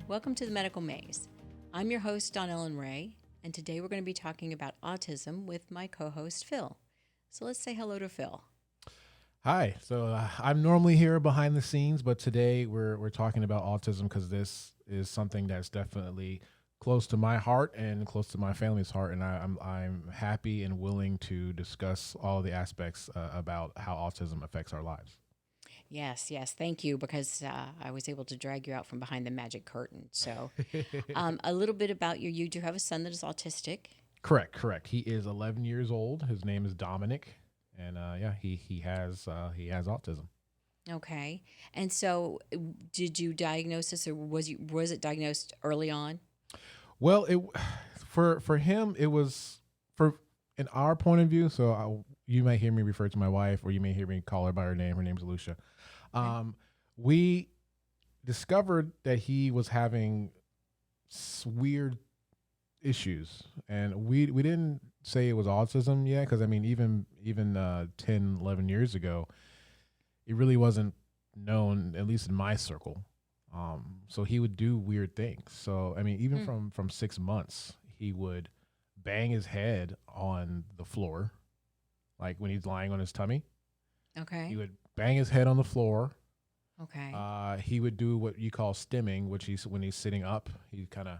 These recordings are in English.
Welcome to the Medical Maze. I'm your host, Dawn Ellen Ray, and today we're going to be talking about autism with my co-host, Phil. So let's say hello to Phil. Hi. So I'm normally here behind the scenes, but today we're talking about autism because this is something that's definitely close to my heart and close to my family's heart, and I'm happy and willing to discuss all the aspects about how autism affects our lives. Yes, thank you, because I was able to drag you out from behind the magic curtain. So a little bit about you. You do have a son that is autistic. Correct. He is 11 years old. His name is Dominic, and he has autism. Okay. And so did you diagnose this, or was it diagnosed early on? Well, for him it was for in our point of view. So you may hear me refer to my wife, or you may hear me call her by her name. Her name's Lucia. We discovered that he was having weird issues, and we didn't say it was autism yet, because I mean even 10, 11 years ago, it really wasn't known, at least in my circle. So he would do weird things. So I mean, even from 6 months, he would bang his head on the floor, like when he's lying on his tummy. Okay. He would bang his head on the floor. Okay. He would do what you call stimming, which when he's sitting up, he kind of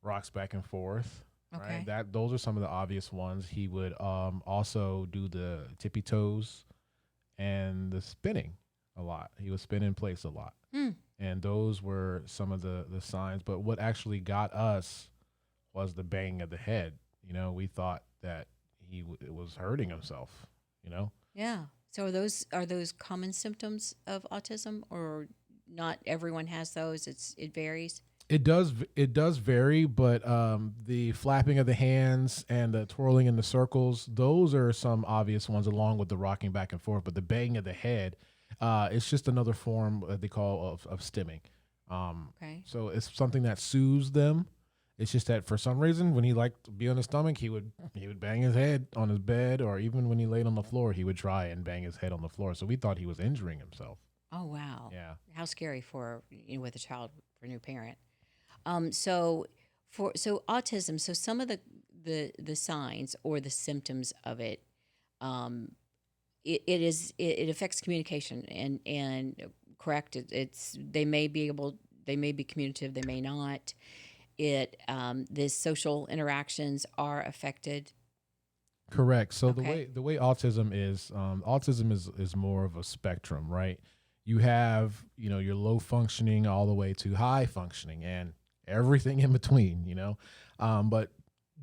rocks back and forth. Okay. Right. Those are some of the obvious ones. He would also do the tippy toes and the spinning a lot. He would spin in place a lot. And those were some of the signs. But what actually got us was the banging of the head. You know, we thought that he was hurting himself, you know? Yeah. So are those common symptoms of autism, or not everyone has those? It varies. It does vary, but the flapping of the hands and the twirling in the circles, those are some obvious ones, along with the rocking back and forth. But the banging of the head, it's just another form that they call of stimming. Okay. So it's something that soothes them. It's just that for some reason, when he liked to be on his stomach, he would bang his head on his bed, or even when he laid on the floor, he would try and bang his head on the floor. So we thought he was injuring himself. Oh, wow. Yeah. How scary for, with a child, for a new parent. So autism. So some of the signs or the symptoms of it, it affects communication, and correct. They may be communicative, they may not. The social interactions are affected. Correct. So Okay. the way autism is more of a spectrum, right? You have, your low functioning all the way to high functioning and everything in between, but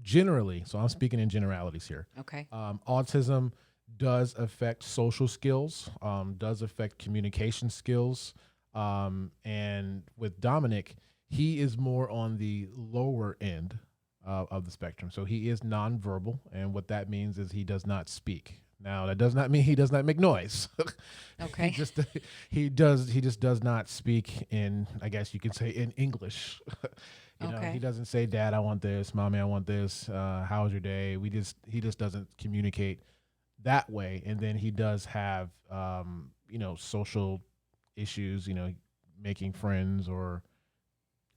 generally, so I'm speaking in generalities here. Okay. Autism does affect social skills, does affect communication skills. And with Dominic, he is more on the lower end of the spectrum. So he is nonverbal, and what that means is he does not speak. Now, that does not mean he does not make noise. Okay. He just does not speak in, I guess you could say, in English. Okay. He doesn't say, "Dad, I want this. Mommy, I want this. How was your day?" He just doesn't communicate that way. And then he does have social issues, making friends or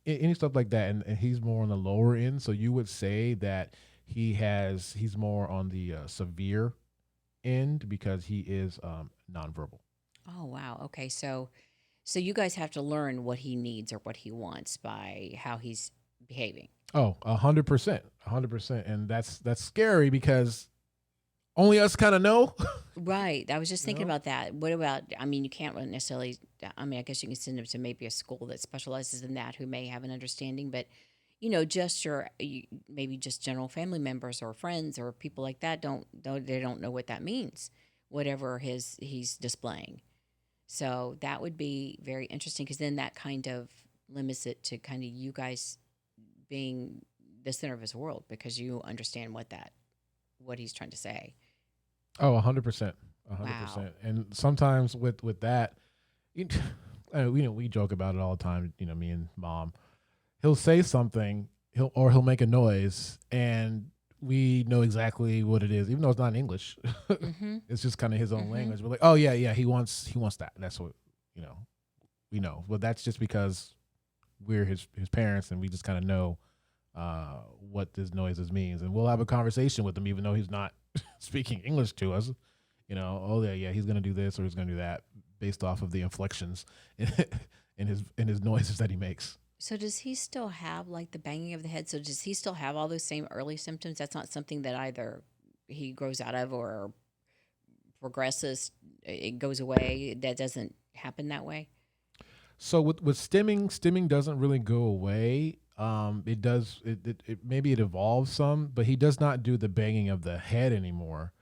any stuff like that, and he's more on the lower end. So you would say that he's more on the severe end, because he is nonverbal. Oh, wow. Okay. So you guys have to learn what he needs or what he wants by how he's behaving. Oh, 100%, 100%, and that's scary because only us kind of know. Right. I was just thinking know? about that. What about, I mean, you can't really necessarily, I mean, I guess you can send him to maybe a school that specializes in that, who may have an understanding, but, just maybe just general family members or friends or people like that they don't know what that means, whatever he's displaying. So that would be very interesting, because then that kind of limits it to kind of you guys being the center of his world, because you understand what he's trying to say. Oh, 100%, Wow. 100%. And sometimes with that, we joke about it all the time. Me and Mom, he'll say something, he'll make a noise, and we know exactly what it is, even though it's not in English. Mm-hmm. It's just kind of his own Mm-hmm. language. We're like, oh yeah, he wants that. That's what we know. But that's just because we're his parents, and we just kind of know what this noises means, and we'll have a conversation with him, even though he's not speaking English to us. Oh yeah, he's gonna do this or he's gonna do that based off of the inflections in his noises that he makes. So does he still have like the banging of the head? So does he still have all those same early symptoms? That's not something that either he grows out of or progresses, it goes away. That doesn't happen that way. So with stimming doesn't really go away. It does. It maybe it evolves some, but he does not do the banging of the head anymore.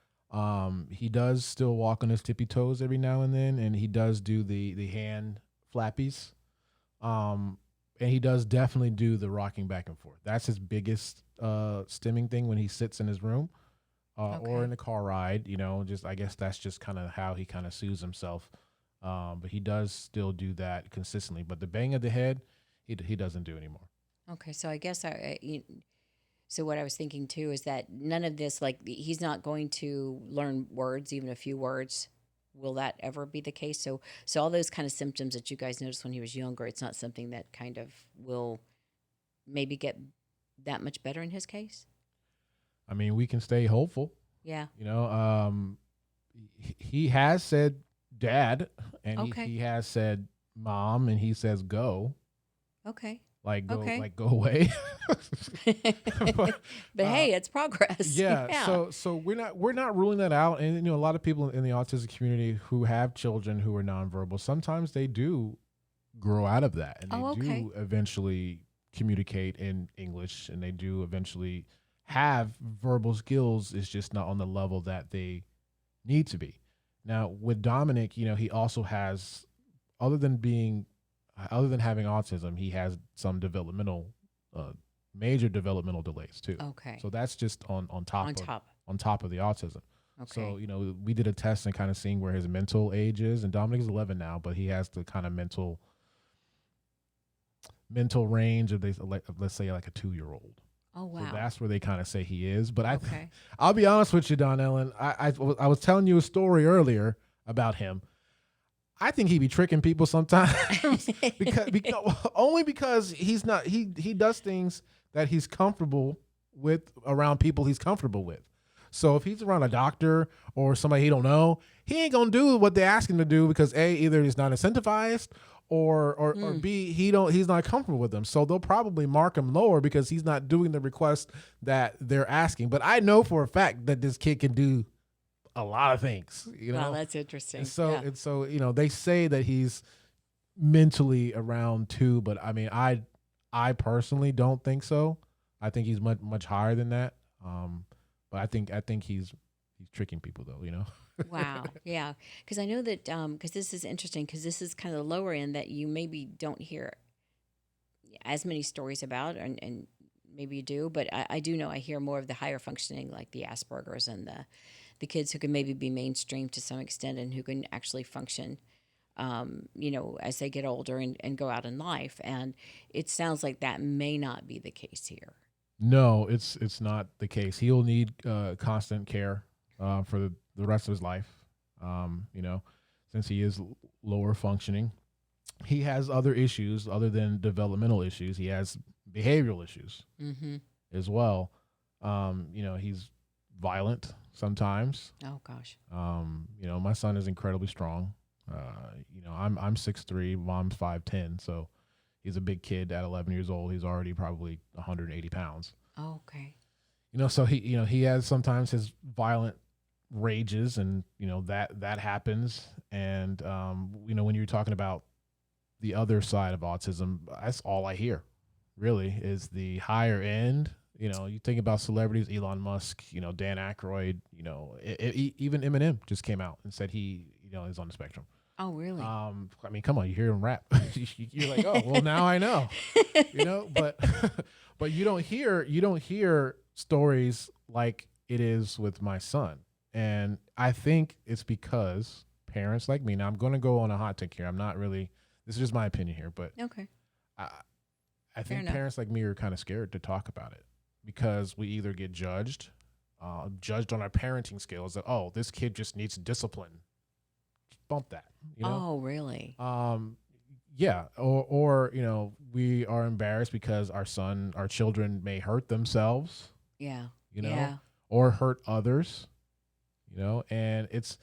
He does still walk on his tippy toes every now and then, and he does do the hand flappies. And he does definitely do the rocking back and forth. That's his biggest stimming thing when he sits in his room or Okay. in a car ride. Just I guess that's just kind of how he kind of soothes himself. But he does still do that consistently. But the bang of the head, he doesn't do anymore. Okay. So I guess so what I was thinking too is that none of this, like he's not going to learn words, even a few words. Will that ever be the case? So all those kind of symptoms that you guys noticed when he was younger, it's not something that kind of will maybe get that much better in his case. I mean, we can stay hopeful. Yeah. He has said dad, and Okay. he has said mom, and he says go, Okay. like Okay. go away. But uh, hey, it's progress. yeah, Yeah. so we're not ruling that out, and a lot of people in the autistic community who have children who are nonverbal, sometimes they do grow out of that, and they Oh, okay. do eventually communicate in English, and they do eventually have verbal skills. It's just not on the level that they need to be. Now with Dominic, he also has, other than being other than having autism, he has some uh, major developmental delays too. Okay. So that's just on On top of top. the autism. So Okay. we did a test and kind of seeing where his mental age is, and Dominic is 11 now, but he has the kind of mental range of let's say like a 2-year-old. Oh, So wow. that's where they kind of say he is. But Okay. I'll be honest with you, Don Ellen. I was telling you a story earlier about him. I think he be tricking people sometimes because only because he does things that he's comfortable with around people he's comfortable with. So if he's around a doctor or somebody he don't know, he ain't gonna do what they ask him to do because A, either he's not incentivized, or Mm. B, he's not comfortable with them. So they'll probably mark him lower because he's not doing the request that they're asking. But I know for a fact that this kid can do a lot of things, Wow, that's And interesting. so Yeah. and so, they say that he's mentally around 2, but I mean, I personally don't think so. I think he's much higher than that. But I think he's tricking people though. Wow. Yeah. Because I know that, because this is interesting, because this is kind of the lower end that you maybe don't hear as many stories about, and maybe you do, but I do know I hear more of the higher functioning, like the Asperger's and the kids who can maybe be mainstream to some extent and who can actually function, as they get older and go out in life. And it sounds like that may not be the case here. No, it's not the case. He'll need constant care for the rest of his life. Since he is lower functioning, he has other issues other than developmental issues. He has behavioral issues Mm-hmm. as well. He's violent sometimes. Oh, gosh. My son is incredibly strong. I'm 6'3", mom's 5'10", so he's a big kid at 11 years old. He's already probably 180 pounds. Oh, okay. So he has sometimes his violent rages, and that happens. And when you're talking about the other side of autism, that's all I hear really is the higher end. You think about celebrities, Elon Musk, Dan Aykroyd, even Eminem just came out and said he, is on the spectrum. Oh, really? I mean, come on, you hear him rap. You're like, oh, well, now I know, but but you don't hear stories like it is with my son. And I think it's because parents like me, now I'm going to go on a hot take here. I'm not really, this is just my opinion here, but Okay. I, I Fair think enough. parents like me are kind of scared to talk about it because we either get judged on our parenting skills that, oh, this kid just needs discipline. Just bump that. Oh, really? Um, yeah, or we are embarrassed because our children may hurt themselves, Yeah. you know, Yeah. or hurt others, and it's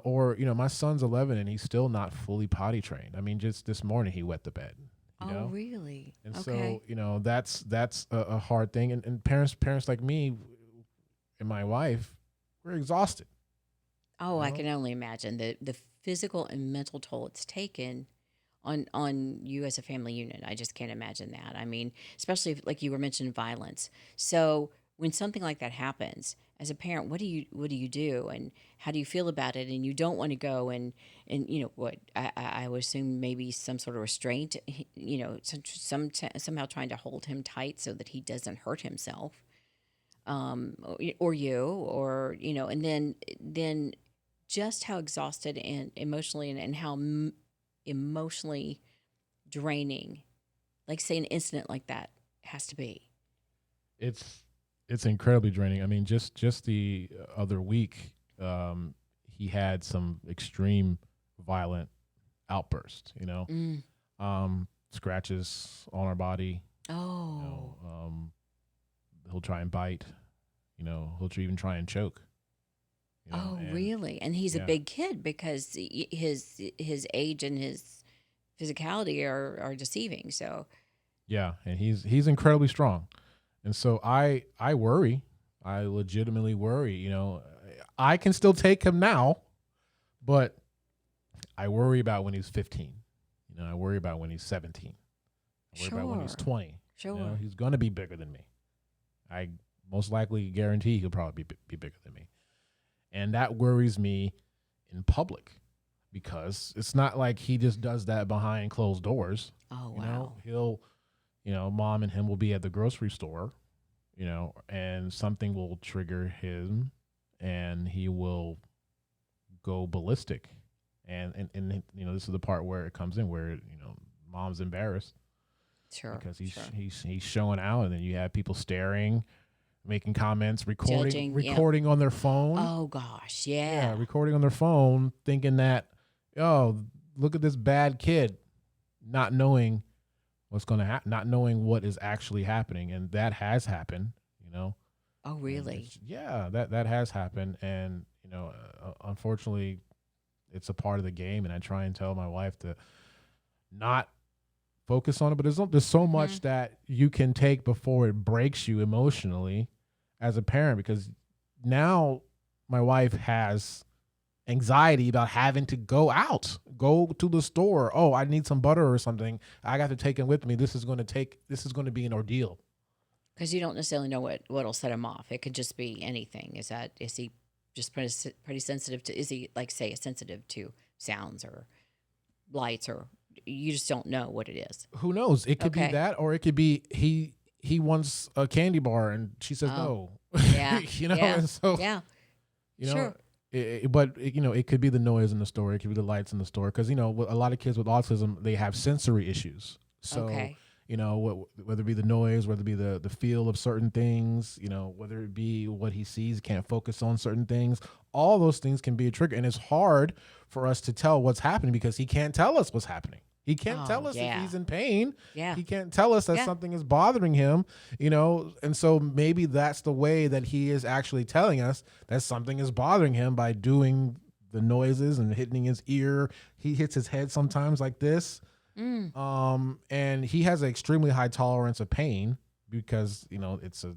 or my son's 11 and he's still not fully potty trained. I mean, just this morning he wet the bed, you Oh, know. really? And Okay. so, that's a hard thing. And parents like me and my wife, we're exhausted, Oh, you I know? can only imagine the physical and mental toll it's taken on you as a family unit. I just can't imagine that. I mean, especially if, like you were mentioning violence. So when something like that happens, as a parent, what do you do, and how do you feel about it? And you don't want to go and what I would assume maybe some sort of restraint. Somehow trying to hold him tight so that he doesn't hurt himself, or you, or and then just how exhausted and emotionally and how emotionally draining, like say an incident like that has to be. It's it's incredibly draining. I mean, just the other week, he had some extreme violent outbursts, Mm. scratches on our body, you know, Oh. um, he'll try and bite, he'll even try and choke, Oh, and really? And he's a yeah, big kid because his age and his physicality are deceiving. So, yeah, and he's incredibly strong, and so I worry, I legitimately worry, I can still take him now, but I worry about when he's 15, I worry about when he's 17, I worry about when he's sure. 20, Sure. he's going to be bigger than me. I most likely guarantee he'll probably be bigger than me, and that worries me in public because it's not like he just does that behind closed doors. Oh, wow. He'll, mom and him will be at the grocery store, and something will trigger him, and he will go ballistic, and this is the part where it comes in where mom's embarrassed Sure. because Sure. he's showing out, and then you have people staring, making comments, recording Judging. Yeah. recording on their phone. Oh gosh. Yeah, Yeah. recording on their phone, thinking that, oh, look at this bad kid, not knowing what's going to happen, not knowing what is actually happening, and that has happened, Oh, and really? it's that has happened, and unfortunately, it's a part of the game, and I try and tell my wife to not focus on it, but there's so Mm-hmm. much that you can take before it breaks you emotionally as a parent, because now my wife has anxiety about having to go to the store. Oh, I need some butter or something. I got to take it with me. This is going to be an ordeal. Because you don't necessarily know what'll set him off. It could just be anything. Is he just pretty sensitive to? Is he like say sensitive to sounds or lights, or you just don't know what it is? Who knows? It could be Okay. that, or it could be he wants a candy bar and she says Oh, no. yeah, yeah, And so yeah. you know Sure. it could be the noise in the store, it could be the lights in the store, because a lot of kids with autism, they have sensory issues. So Okay. whether it be the noise, whether it be the feel of certain things, whether it be what he sees, can't focus on certain things, all those things can be a trigger, and it's hard for us to tell what's happening because he can't tell us what's happening. He can't Oh, tell us if yeah, he's in pain. yeah, He can't tell us that yeah. something is bothering him, and so maybe that's the way that he is actually telling us that something is bothering him, by doing the noises and hitting his ear. He hits his head sometimes like this. Mm. And he has an extremely high tolerance of pain because, it's a,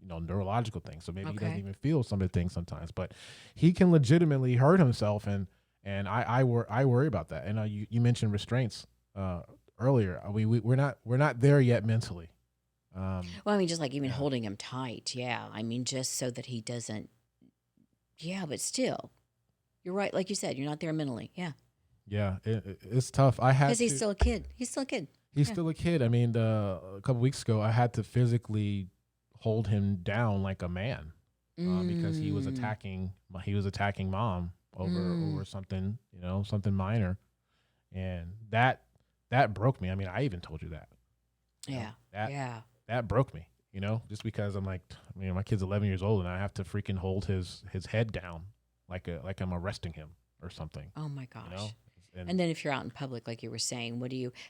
neurological thing. So maybe he doesn't Okay. even feel some of the things sometimes, but he can legitimately hurt himself. And I worry about that. And you mentioned restraints, earlier. We're not there yet mentally. Well, I mean, just like even Yeah. holding him tight. Yeah. I mean, just so that he doesn't. Yeah, but still, you're right. Like you said, you're not there mentally. Yeah, Yeah. It's tough. I because had he's to, still a kid. He's still a kid. he's Yeah. still a kid. I mean, a couple weeks ago, I had to physically hold him down like a man, because Mm. he was attacking mom over Mm. something, something minor, and that broke me. I mean, I even told you that, Yeah. that Yeah. that broke me, just because I'm like, my kid's 11 years old and I have to freaking hold his head down like I'm arresting him or something. Oh my You know, gosh. And And then if you're out in public, like you were saying,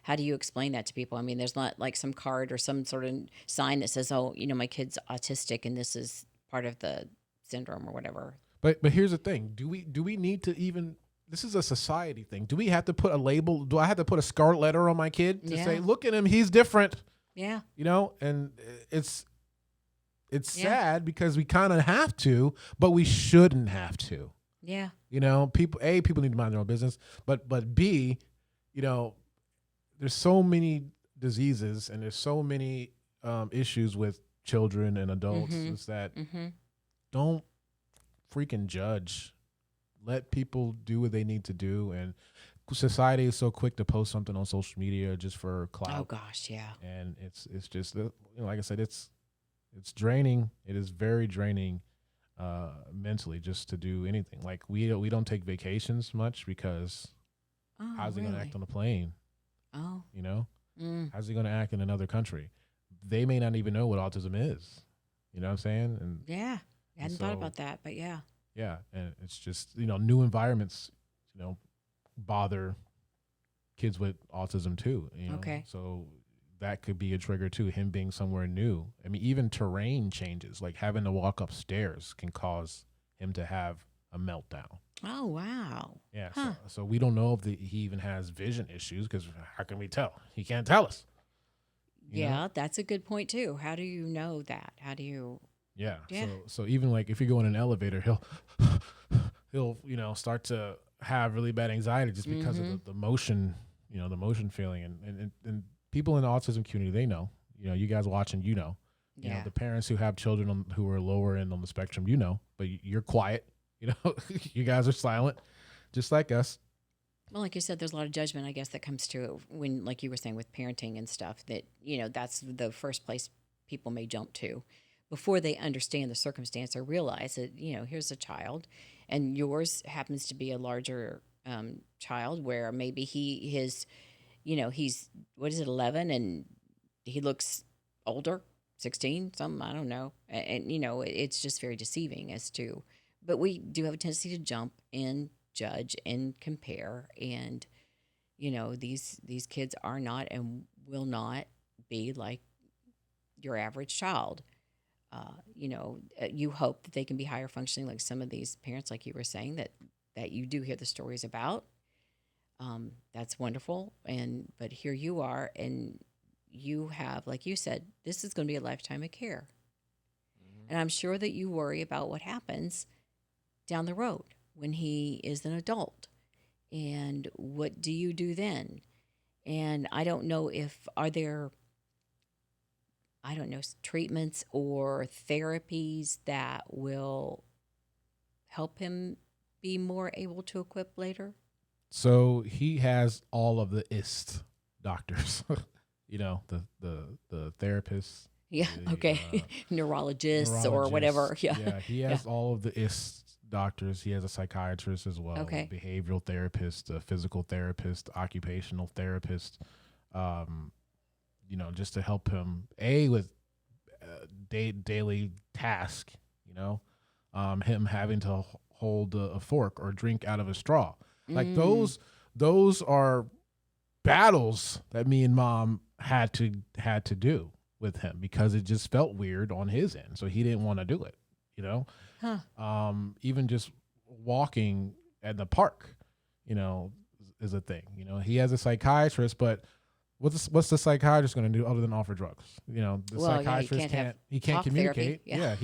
how do you explain that to people? I mean, there's not like some card or some sort of sign that says, oh, my kid's autistic and this is part of the syndrome or whatever. but here's the thing: do we need to even? This is a society thing. Do we have to put a label? Do I have to put a scarlet letter on my kid to say, Yeah. "Look at him, he's different"? Yeah. And it's Yeah. sad because we kind of have to, but we shouldn't have to. Yeah. People need to mind their own business, but B, there's so many diseases and there's so many issues with children and adults is that don't freaking judge. Let people do what they need to do. And society is so quick to post something on social media just for clout. Oh gosh, yeah. And it's just like I said, it's draining. It is very draining mentally just to do anything. Like we don't take vacations much because Oh, how's he really? going to act on a plane? Oh. How's he going to act in another country? They may not even know what autism is. You know what I'm saying? And Yeah. I hadn't thought so- about that, but yeah. yeah, and it's just new environments, bother kids with autism too. Okay. So that could be a trigger too. Him being somewhere new. I mean, even terrain changes, like having to walk upstairs, can cause him to have a meltdown. Oh wow. Yeah. Huh. So we don't know if he even has vision issues because how can we tell? He can't tell us. You know? Yeah, that's a good point too. How do you know that? How do you? Yeah. Yeah. So even like if you go in an elevator, he'll start to have really bad anxiety just because of the motion, the motion feeling, and people in the autism community, they know. You guys watching, you know, Yeah. the parents who have children who are lower end on the spectrum, but you're quiet. You guys are silent, just like us. Well, like you said, there's a lot of judgment, I guess, that comes to it when, like you were saying, with parenting and stuff, that, that's the first place people may jump to before they understand the circumstance or realize that, here's a child and yours happens to be a larger child where maybe he's, what is it, 11 and he looks older, 16, something, I don't know. And, it's just very deceiving as to, but we do have a tendency to jump and judge and compare, and these kids are not and will not be like your average child. You hope that they can be higher functioning like some of these parents, like you were saying, that you do hear the stories about. That's wonderful, but here you are, and you have, like you said, this is going to be a lifetime of care, and I'm sure that you worry about what happens down the road when he is an adult, and what do you do then? And I don't know if are there, I don't know, treatments or therapies that will help him be more able to equip later. So he has all of the IST doctors, the therapists. Yeah. The, Okay. Neurologists or whatever. Yeah. Yeah. He has all of the IST doctors. He has a psychiatrist as well, Okay. behavioral therapist, a physical therapist, occupational therapist, just to help him with daily task, him having to hold a fork or drink out of a straw. Like those are battles that me and mom had to do with him because it just felt weird on his end. So he didn't want to do it, Huh. Even just walking at the park, is a thing. He has a psychiatrist, but what's the psychiatrist going to do other than offer drugs? The Well, yeah, psychiatrist he can't talk communicate. therapy. Yeah.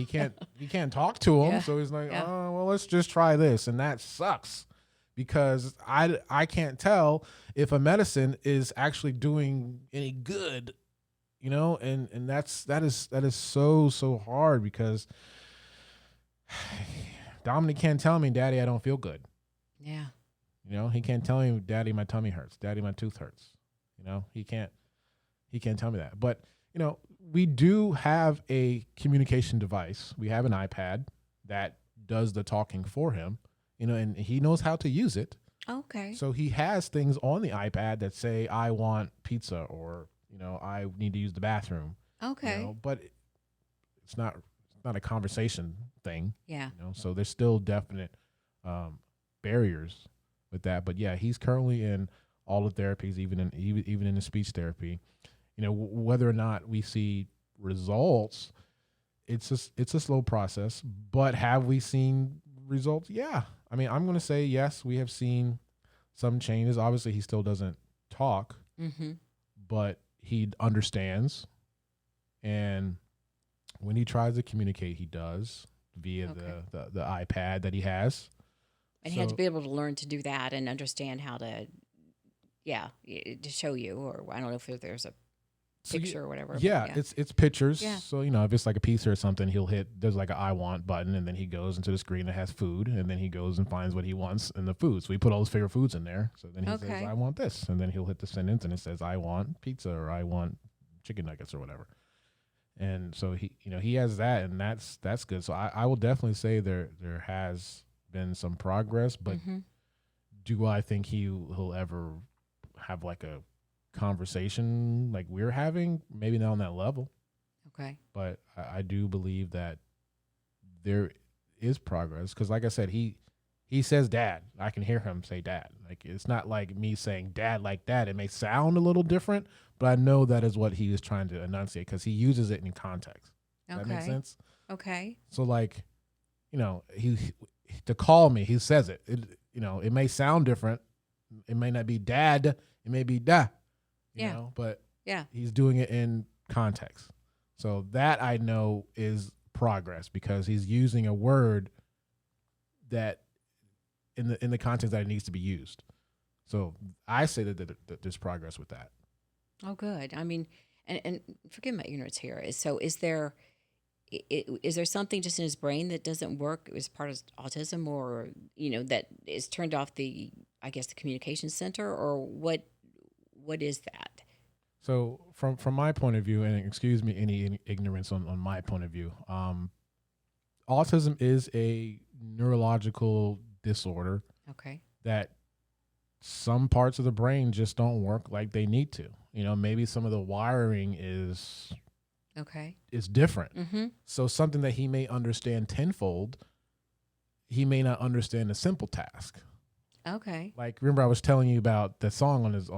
He can't talk to him. Yeah. So he's like, Yeah. oh, well, let's just try this. And that sucks because I can't tell if a medicine is actually doing any good, and that is so hard because Dominic can't tell me, Daddy, I don't feel good. Yeah. He can't tell me, Daddy, my tummy hurts. Daddy, my tooth hurts. He can't tell me that. But, we do have a communication device. We have an iPad that does the talking for him, and he knows how to use it. Okay. So he has things on the iPad that say, I want pizza, or, I need to use the bathroom. Okay. But it's not a conversation thing. Yeah. So there's still definite barriers with that. But yeah, he's currently in all the therapies, even in the speech therapy. Whether or not we see results, it's a slow process. But have we seen results? Yeah. I mean, I'm going to say yes. We have seen some changes. Obviously, he still doesn't talk, Mm-hmm. but he understands. And when he tries to communicate, he does via Okay. the iPad that he has. And he had to So be able to learn to do that and understand how to, yeah, to show you, or I don't know if there's a so picture or whatever, but yeah, yeah. it's pictures. Yeah. So if it's like a pizza or something, he'll hit there's like an I want button, and then he goes into the screen that has food, and then he goes and finds what he wants in the food. So we put all his favorite foods in there. So then he says I Okay. want this, and then he'll hit the sentence, and it says I want pizza or I want chicken nuggets or whatever. And so he has that, and that's good. So I will definitely say there has been some progress, but Mm-hmm. do I think he'll ever have like a conversation like we're having? Maybe not on that level, Okay. but I do believe that there is progress because, like I said, he says dad. I can hear him say dad. Like it's not like me saying dad like that. It may sound a little different, but I know that is what he is trying to enunciate because he uses it in context. Does that make Okay. sense? Okay. So like, he to call me, he says it. It may sound different. It may not be dad. It may be da. Yeah. But Yeah. he's doing it in context. So that I know is progress because he's using a word that in the context that it needs to be used. So I say that there's progress with that. Oh, good. I mean, and forgive my ignorance here. Is there is there something just in his brain that doesn't work as part of autism, or that is turned off the, I guess, the communication center, or what is that? So from my point of view, and excuse me any ignorance on my point of view, autism is a neurological disorder Okay. that some parts of the brain just don't work like they need to. Maybe some of the wiring Okay. is different. Mm-hmm. So something that he may understand tenfold, he may not understand a simple task. Okay. Like remember I was telling you about the song on his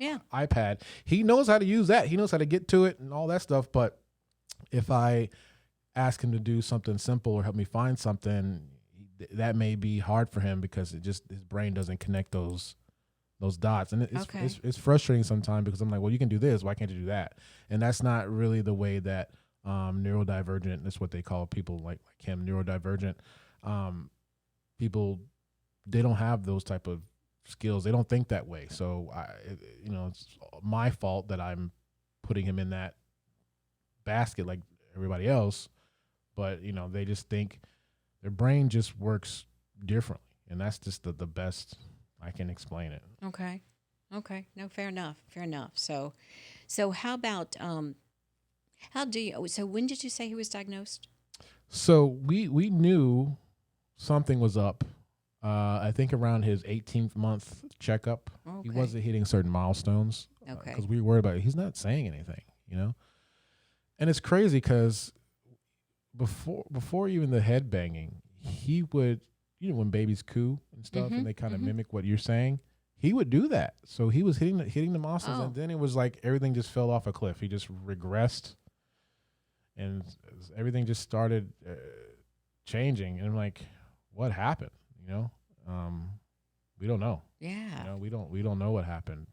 Yeah. iPad. He knows how to use that. He knows how to get to it and all that stuff. But if I ask him to do something simple or help me find something, that may be hard for him because his brain doesn't connect those dots, and Okay. it's frustrating sometimes because I'm like, well, you can do this, why can't you do that? And that's not really the way that neurodivergent. That's what they call people like him, neurodivergent. People they don't have those type of skills. They don't think that way. So it's my fault that I'm putting him in that basket like everybody else. But they just think their brain just works differently, and that's just the best I can explain it. Okay. Okay. No, fair enough. Fair enough. So how about how do you? So when did you say he was diagnosed? So we knew something was up. I think around his 18th month checkup, he Okay. wasn't hitting certain milestones Okay. because we were worried about it. He's not saying anything. And it's crazy because before even the head banging, he would when babies coo and stuff, Mm-hmm. and they kind of Mm-hmm. mimic what you're saying. He would do that. So he was hitting the milestones, and Oh. then it was like everything just fell off a cliff. He just regressed, and everything just started changing. And I'm like, what happened? Um, we don't know. Yeah. We don't know what happened.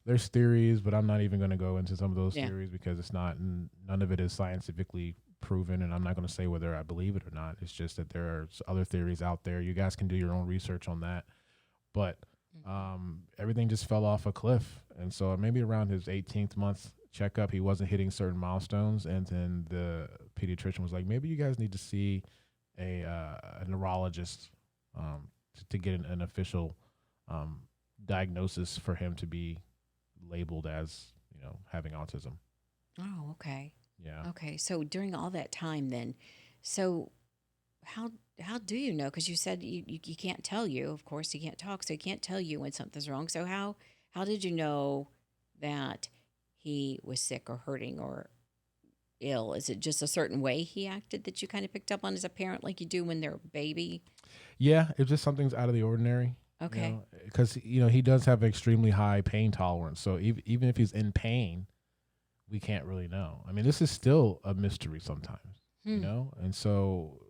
There's theories, but I'm not even going to go into some of those Yeah. theories because none of it is scientifically proven, and I'm not going to say whether I believe it or not. It's just that there are other theories out there. You guys can do your own research on that, but Mm-hmm. everything just fell off a cliff, and so maybe around his 18th month checkup, he wasn't hitting certain milestones, and then the pediatrician was like, maybe you guys need to see a neurologist to get an official um, diagnosis for him to be labeled as having autism. Oh. Okay. Yeah. Okay. So during all that time, then, so how how do you know? Because you said you can't tell you. Of course, he can't talk, so he can't tell you when something's wrong. So how did you know that he was sick or hurting or ill? Is it just a certain way he acted that you kind of picked up on as a parent, like you do when they're a baby? Yeah, it's just something's out of the ordinary, Okay. because he does have extremely high pain tolerance. So even if he's in pain, we can't really know. I mean, this is still a mystery sometimes, Hmm. and so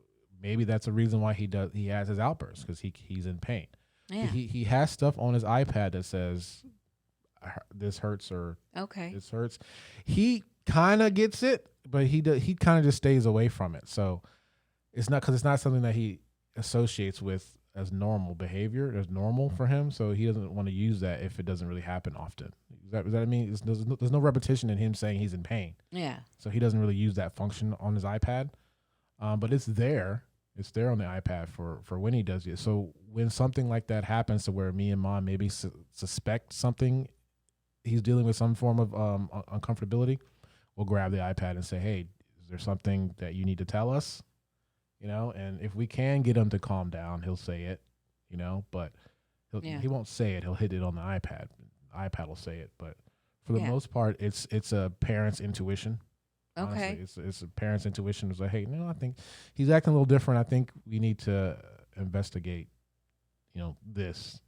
maybe that's a reason why he has his outbursts, because he's in pain. Yeah. He has stuff on his iPad that says this hurts or Okay. this hurts. He kind of gets it, but he kind of just stays away from it. So it's not something that he associates with as normal behavior, as normal for him. So he doesn't want to use that if it doesn't really happen often. Does that mean there's no repetition in him saying he's in pain? Yeah. So he doesn't really use that function on his iPad. But it's there. It's there on the iPad for when he does it. So when something like that happens, to where me and mom maybe suspect something, he's dealing with some form of uncomfortability, we'll grab the iPad and say, "Hey, is there something that you need to tell us?" And if we can get him to calm down, he'll say it, but Yeah. he won't say it. He'll hit it on the iPad. The iPad will say it, but for the Yeah. most part, it's a parent's intuition. Honestly, Okay. it's a parent's intuition. It's like, hey, no, I think he's acting a little different. I think we need to investigate, this.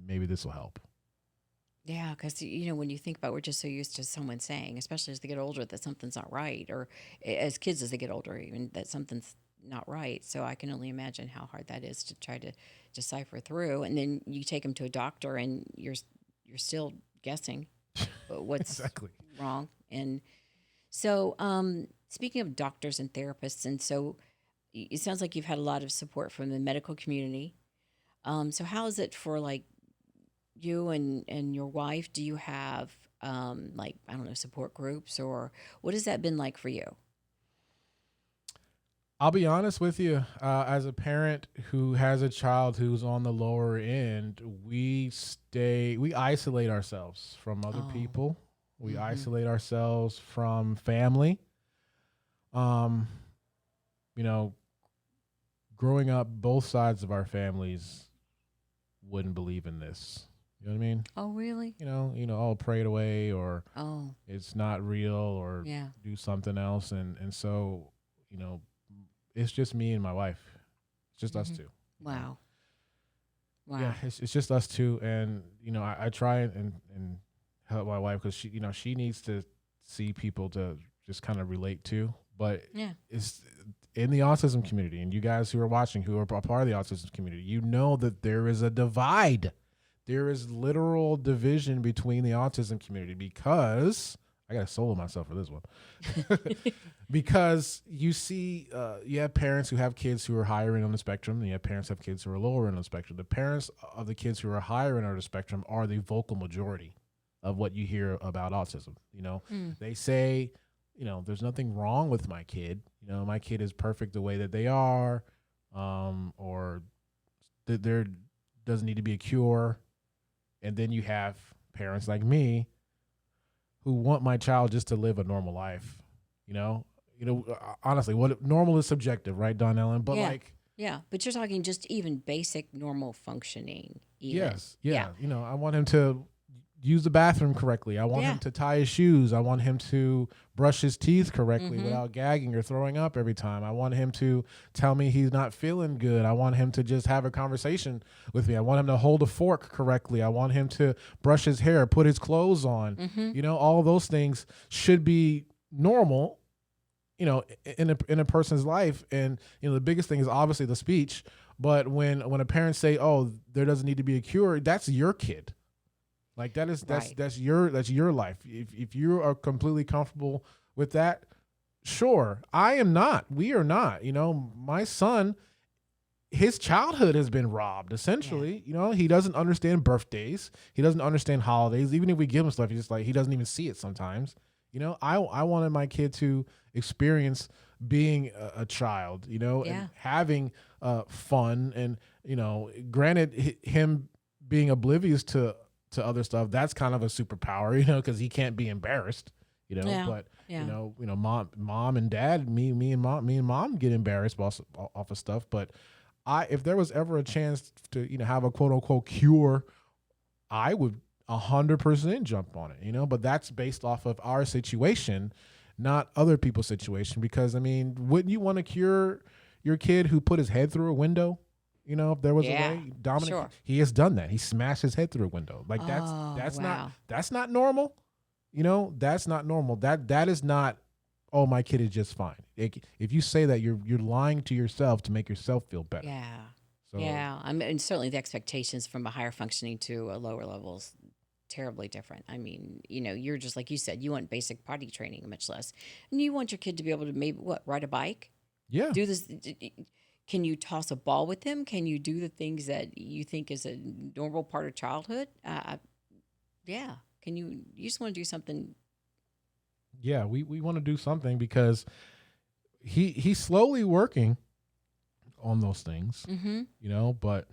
Maybe this will help. Yeah, because when you think about, we're just so used to someone saying, especially as they get older, that something's not right, or as kids as they get older, even that something's not right. So I can only imagine how hard that is to try to decipher through. And then you take them to a doctor, and you're still guessing what's Exactly. wrong. And so, speaking of doctors and therapists, and so it sounds like you've had a lot of support from the medical community. So how is it for like you and your wife? Do you have like, I don't know, support groups, or what has that been like for you? I'll be honest with you. As a parent who has a child who's on the lower end, we isolate ourselves from other Oh, people. We mm-hmm. isolate ourselves from family. Um, you know, Growing up, both sides of our families wouldn't believe in this. You know what I mean? Oh, really? Oh, pray it away, or Oh, it's not real, or yeah. do something else, and so you know, it's just me and my wife. It's just us Mm-hmm. two. Wow. Yeah, Wow. it's just us two, and I try and help my wife, because she needs to see people to just kind of relate to, but Yeah. it's in the autism community, and you guys who are watching, who are a part of the autism community, that there is a divide. There is literal division between the autism community, because I got to solo myself for this one. Because you have parents who have kids who are higher end on the spectrum, and you have parents who have kids who are lower end on the spectrum. The parents of the kids who are higher end on the spectrum are the vocal majority of what you hear about autism. Mm. They say, there's nothing wrong with my kid. My kid is perfect the way that they are, or that there doesn't need to be a cure. And then you have parents like me who want my child just to live a normal life. Honestly, what normal is subjective, right, Don Ellen? But Yeah. like, Yeah. But you're talking just even basic normal functioning, even. yes, Yeah. yeah, I want him to use the bathroom correctly. I want Yeah. him to tie his shoes. I want him to brush his teeth correctly Mm-hmm. without gagging or throwing up every time. I want him to tell me he's not feeling good. I want him to just have a conversation with me. I want him to hold a fork correctly. I want him to brush his hair, put his clothes on. Mm-hmm. All those things should be normal, in a person's life. And the biggest thing is obviously the speech. But when a parent say, "Oh, there doesn't need to be a cure," that's your kid. Like Right. that's your life. If you are completely comfortable with that, sure. I am not. We are not. My son, his childhood has been robbed. Yeah. Essentially, he doesn't understand birthdays. He doesn't understand holidays. Even if we give him stuff, he's just like, he doesn't even see it sometimes. I wanted my kid to experience being a child. And Yeah. having fun, and granted, him being oblivious to other stuff, that's kind of a superpower, because he can't be embarrassed, Yeah. but Yeah. mom and dad, me and mom get embarrassed off of stuff. But if there was ever a chance to have a quote unquote cure, I would 100% jump on it, but that's based off of our situation, not other people's situation. Because I mean, wouldn't you want to cure your kid who put his head through a window? You know, if there was a Yeah, way, Dominic, sure. he has done that. He smashed his head through a window. Like Oh, wow. that's not normal. You know, that's not normal. That is not. Oh, my kid is just fine. If you say that, you're lying to yourself to make yourself feel better. Yeah. So Yeah. I mean, and certainly the expectations from a higher functioning to a lower level is terribly different. I mean, you're just like you said, you want basic potty training, much less. And you want your kid to be able to maybe ride a bike, yeah, do this. Can you toss a ball with them? Can you do the things that you think is a normal part of childhood? Yeah. You just want to do something? yeah, we want to do something because he's slowly working on those things, Mm-hmm. but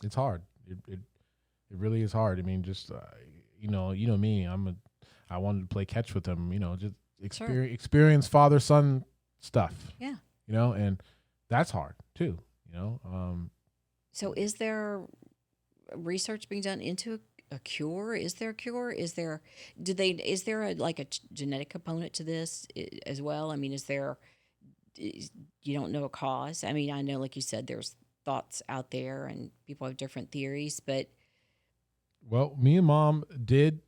it's hard. It really is hard. I mean, just me. I wanted to play catch with him. Just Sure. experience father son stuff. Yeah. And that's hard too. So is there research being done into a cure? Is there a cure? Is there like a genetic component to this as well? I mean, you don't know a cause? I mean, I know, like you said, there's thoughts out there and people have different theories, but Well, me and mom did.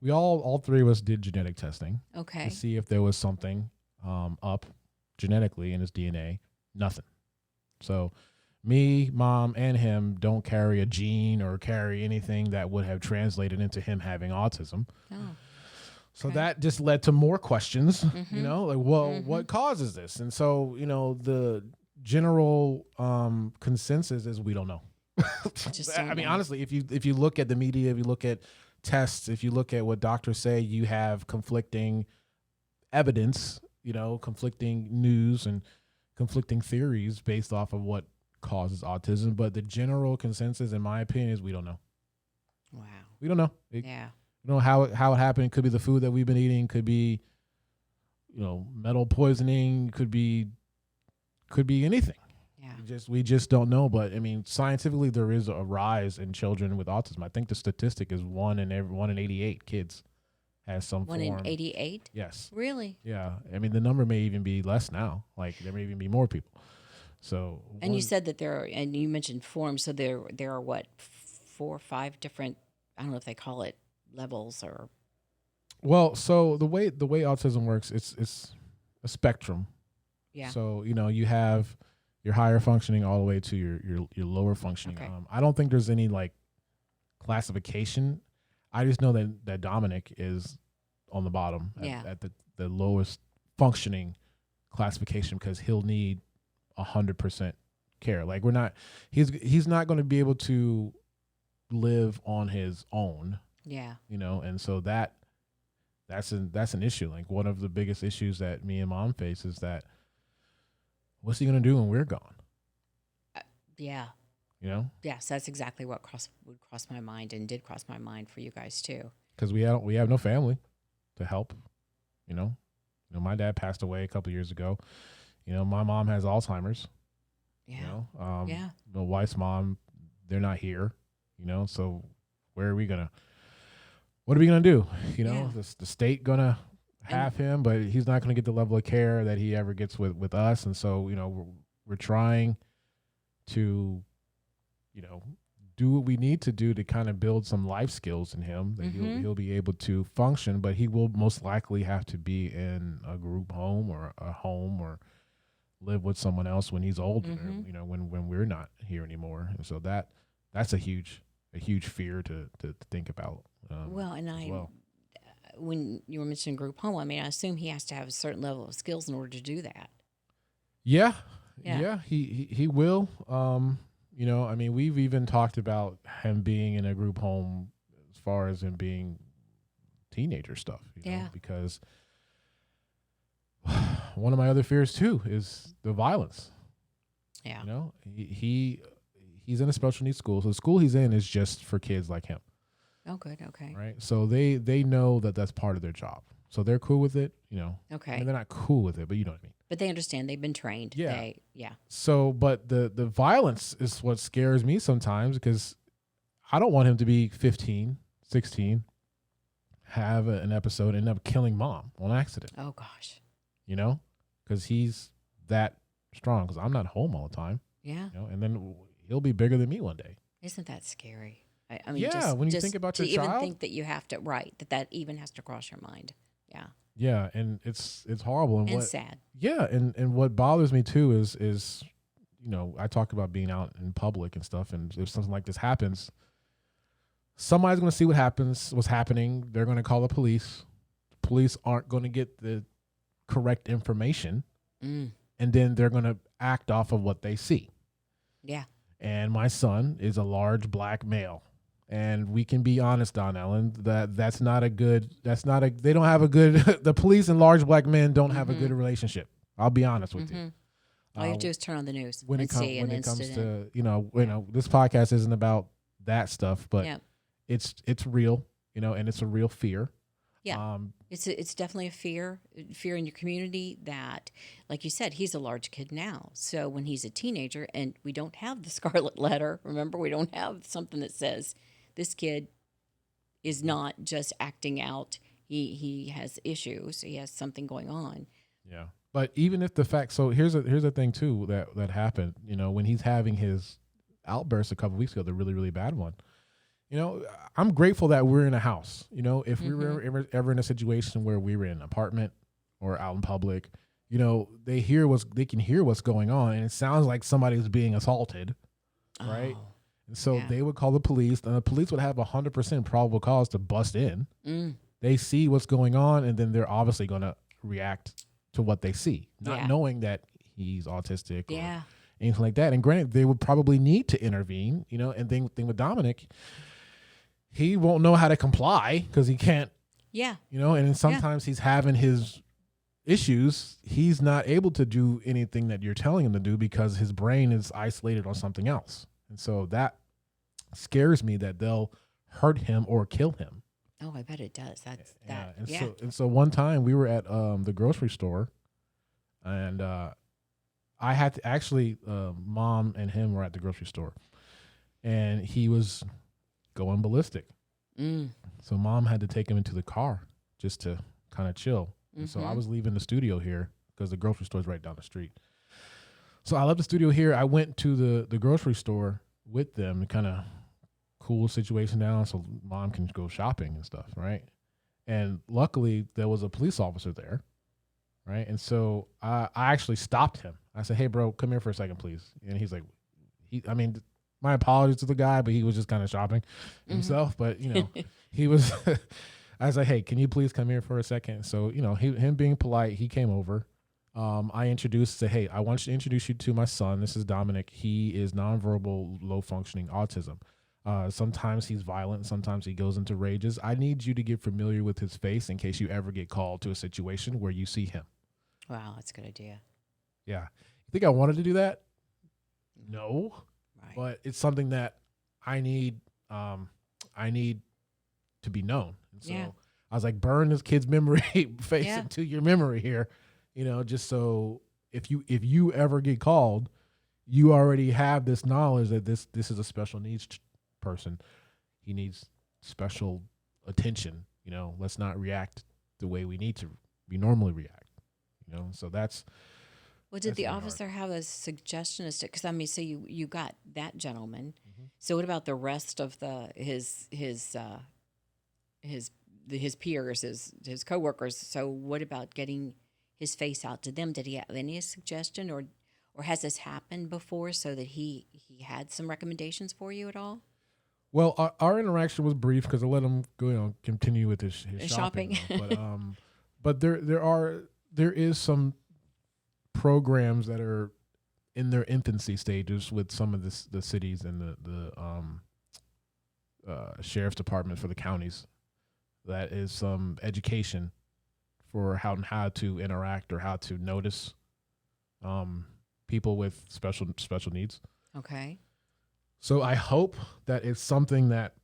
We all three of us did genetic testing to okay. see if there was something up genetically in his DNA. Nothing. So me, mom, and him don't carry a gene or carry anything that would have translated into him having autism. Oh, So okay. that just led to more questions, Mm-hmm. like, well, Mm-hmm. what causes this? And so, the general consensus is we don't know. Just I don't mean, know. honestly, if you look at the media, if you look at tests, if you look at what doctors say, you have conflicting evidence, conflicting news and conflicting theories based off of what causes autism. But the general consensus, in my opinion, is we don't know. Wow. We don't know. Yeah. How it happened. It could be the food that we've been eating. Could be, metal poisoning. Could be anything. Yeah. We just don't know. But I mean, scientifically, there is a rise in children with autism. I think the statistic is 1 in 88 kids has some One in form. 88? Yes. Really? Yeah. I mean, the number may even be less now. Like there may even be more people. So And you said that and you mentioned forms, so there are what, 4 or 5 different, I don't know if they call it levels or. Well, so the way autism works, it's a spectrum. Yeah. So you have your higher functioning all the way to your lower functioning. Okay. I don't think there's any like classification. I just know that Dominic is on the bottom Yeah. at the lowest functioning classification because he'll need 100% care. Like he's not going to be able to live on his own. Yeah. And so that's an issue. Like one of the biggest issues that me and mom face is that what's he gonna do when we're gone? Yeah. Yes, that's exactly what would cross my mind and did cross my mind for you guys too. Because we have no family to help. My dad passed away a couple years ago. My mom has Alzheimer's. Yeah. Yeah. My wife's mom, they're not here. So what are we gonna do? Yeah. The state gonna have him, but he's not gonna get the level of care that he ever gets with us. And so we're trying to do what we need to do to kind of build some life skills in him that he'll be able to function, but he will most likely have to be in a group home or a home or live with someone else when he's older, when we're not here anymore. And so that's a huge fear to think about. Well, and when you were mentioning group home, I mean, I assume he has to have a certain level of skills in order to do that. Yeah. Yeah. He will. I mean, we've even talked about him being in a group home as far as him being teenager stuff, because one of my other fears too is the violence. Yeah. He's in a special needs school. So the school he's in is just for kids like him. Oh, good. Okay. Right. So they know that that's part of their job. So they're cool with it, Okay. I mean, they're not cool with it, but you know what I mean. But they understand. They've been trained. Yeah. Yeah. So, but the violence is what scares me sometimes because I don't want him to be 15, 16, have an episode and end up killing mom on accident, Oh gosh. you know, because he's that strong. Because I'm not home all the time, Yeah. you know, and then he'll be bigger than me one day. Isn't that scary? I mean, Yeah, when you think about to your even child, think that you have to, right, that even has to cross your mind. Yeah. yeah, and it's horrible. And And what, sad. yeah, and what bothers me too is you know, I talk about being out in public and stuff, and if something like this happens, somebody's going to see what's happening. They're going to call the police. Police aren't going to get the correct information, Mm. and then they're going to act off of what they see. Yeah. And my son is a large black male. And we can be honest, Don Ellen, that's not a good, they don't have a good, the police and large black men don't have a good relationship. I'll be honest with you. All you have to do is turn on the news When and it, see when an it comes incident. to, you know, this podcast isn't about that stuff, but Yeah. it's real, you know, and it's a real fear. Yeah. It's definitely a fear in your community that, like you said, he's a large kid now. So when he's a teenager, and we don't have the scarlet letter, remember, we don't have something that says this kid is not just acting out. He has issues. He has something going on. Yeah. But even if the fact, so here's a thing too that happened, you know, when he's having his outburst a couple weeks ago, the really, really bad one. You know, I'm grateful that we're in a house. You know, if we were ever in a situation where we were in an apartment or out in public, you know, they can hear what's going on, and it sounds like somebody's being assaulted, right? Oh, And so yeah. they would call the police, and the police would have 100% probable cause to bust in. Mm. They see what's going on, and then they're obviously going to react to what they see, not Yeah. knowing that he's autistic or Yeah. anything like that. And granted, they would probably need to intervene, you know. And thing with Dominic, he won't know how to comply because he can't, Yeah. you know. And then sometimes he's having his issues. He's not able to do anything that you're telling him to do because his brain is isolated on something else. And so that scares me that they'll hurt him or kill him. Oh, I bet it does. That's Yeah. that. And Yeah. so one time we were at the grocery store, and I had to actually, mom and him were at the grocery store, and he was going ballistic. Mm. So mom had to take him into the car just to kind of chill. And so I was leaving the studio here because the grocery store is right down the street. So I left the studio here. I went to the grocery store with them to kind of cool the situation down so mom can go shopping and stuff, right? And luckily there was a police officer there, right? And so I actually stopped him. I said, "Hey, bro, come here for a second, please." And he's like, my apologies to the guy, but he was just kind of shopping himself. But, you know, he was, I was like, "Hey, can you please come here for a second?" So, you know, him being polite, he came over. I introduced, said, "Hey, I want to introduce you to my son. This is Dominic. He is nonverbal, low functioning autism. Sometimes he's violent. Sometimes he goes into rages. I need you to get familiar with his face in case you ever get called to a situation where you see him." Wow, that's a good idea. Yeah. You think I wanted to do that? No. Right. But it's something that I need to be known. And so Yeah. I was like, burn this kid's memory face Yeah. into your memory here, you know, just so if you ever get called, you already have this knowledge that this is a special needs person. He needs special attention, you know. Let's not react the way we normally react, you know. So that's Well, did that's the really hard. officer have a suggestion as to? Because I mean, so you got that gentleman. Mm-hmm. So what about the rest of his peers, his coworkers? So what about getting his face out to them? Did he have any suggestion, or has this happened before? So that he had some recommendations for you at all? Well, our interaction was brief because I let him go, you know, continue with his shopping. But there is some programs that are in their infancy stages with some of the cities and the sheriff's department for the counties. That is some education for how to interact or how to notice people with special needs. Okay. So I hope that it's something that